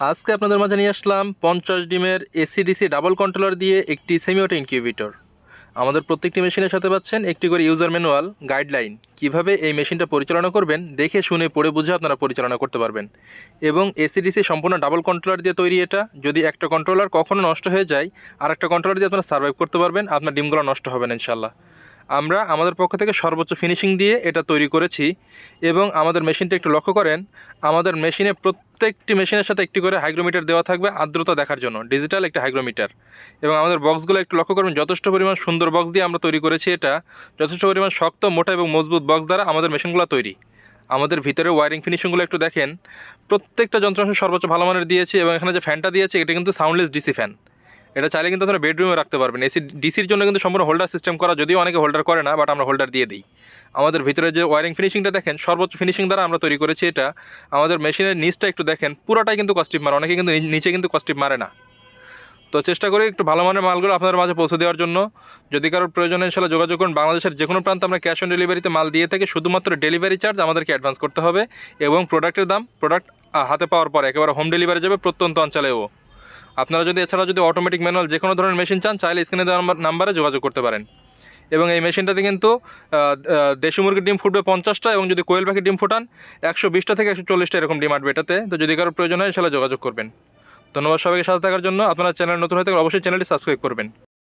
আজকে আপনাদের মাঝে নিয়ে আসলাম 50 ডিমের এসিডিসি ডাবল কন্ট্রোলার দিয়ে একটি সেমি অটো ইনকিউবেটর। আমাদের প্রত্যেকটি মেশিনের সাথে পাচ্ছেন একটি করে ইউজার ম্যানুয়াল গাইডলাইন, কিভাবে এই মেশিনটা পরিচালনা করবেন দেখে শুনে পড়ে বুঝে আপনারা পরিচালনা করতে পারবেন। এবং এসিডিসি সম্পূর্ণ ডাবল কন্ট্রোলার দিয়ে তৈরি এটা। যদি একটা কন্ট্রোলার কখনো নষ্ট হয়ে যায়, আর একটা কন্ট্রোলার দিয়ে আপনারা সার্ভাইভ করতে পারবেন, আপনার ডিমগুলো নষ্ট হবে না ইনশাল্লাহ। আমরা আমাদের পক্ষ থেকে সর্বোচ্চ ফিনিশিং দিয়ে এটা তৈরি করেছি। এবং আমাদের মেশিনটা একটু লক্ষ্য করেন, আমাদের মেশিনে প্রত্যেকটি মেশিনের সাথে একটি করে হাইগ্রোমিটার দেওয়া থাকবে আর্দ্রতা দেখার জন্য, ডিজিটাল একটা হাইগ্রোমিটার। এবং আমাদের বক্সগুলো একটু লক্ষ্য করবেন, যথেষ্ট পরিমাণ সুন্দর বক্স দিয়ে আমরা তৈরি করেছি এটা। যথেষ্ট পরিমাণ শক্ত, মোটা এবং মজবুত বক্স দ্বারা আমাদের মেশিনগুলো তৈরি। আমাদের ভিতরে ওয়ারিং ফিনিশিংগুলো একটু দেখেন, প্রত্যেকটা যন্ত্রাংশ সর্বোচ্চ ভালো মানের দিয়েছি। এবং এখানে যে ফ্যানটা দিয়েছে এটা কিন্তু সাউন্ডলেস ডিসি ফ্যান। এটা চাইলে কিন্তু আপনারা বেডরুমে রাখতে পারবেন। এসি ডিসির জন্য কিন্তু সম্পূর্ণ হোল্ডার সিস্টেম করা, যদিও অনেকে হোল্ডার করে না, বাট আমরা হোল্ডার দিয়ে দিই। আমাদের ভিতরে যে ওয়ারিং ফিনিশিংটা দেখেন, সর্বোচ্চ ফিনিশিং দ্বারা আমরা তৈরি করেছি এটা। আমাদের মেশিনের নিচটা একটু দেখেন, পুরোটাই কিন্তু কস্টিপ মারে, অনেকে কিন্তু নিচে কিন্তু কস্টিপ মারে না। তো চেষ্টা করি একটু ভালো মানের মালগুলো আপনাদের মাঝে পৌঁছে দেওয়ার জন্য। যদি কারোর প্রয়োজনে ইনশাল্লাহ যোগাযোগ করুন। বাংলাদেশের যে কোনো প্রান্তে আমরা ক্যাশ অন ডেলিভারিতে মাল দিয়ে থাকি, শুধুমাত্র ডেলিভারি চার্জ আমাদেরকে অ্যাডভান্স করতে হবে। এবং প্রোডাক্টের দাম প্রোডাক্ট হাতে পাওয়ার পর একেবারে হোম ডেলিভারি যাবে প্রত্যন্ত অঞ্চলেও। আপনারা যদি এছাড়া যদি অটোমেটিক ম্যানুয়াল যে কোনো ধরনের মেশিন চান, চাইলে স্ক্রিনে দেওয়া নাম্বারে যোগাযোগ করতে পারেন। এবং এই মেশিনটাতে কিন্তু দেশি মুরগির ডিম ফুটবে 50টা, এবং যদি কোয়েল পাখির ডিম ফোটান 120টা থেকে 140টা এরকম ডিম আসবে এটাতে। তো যদি কারোর প্রয়োজন হয় সেটা যোগাযোগ করবেন। ধন্যবাদ সবাইকে সাথে থাকার জন্য। আপনারা চ্যানেল নতুন হয়ে থাকলে অবশ্যই চ্যানেলটি সাবস্ক্রাইব করবেন।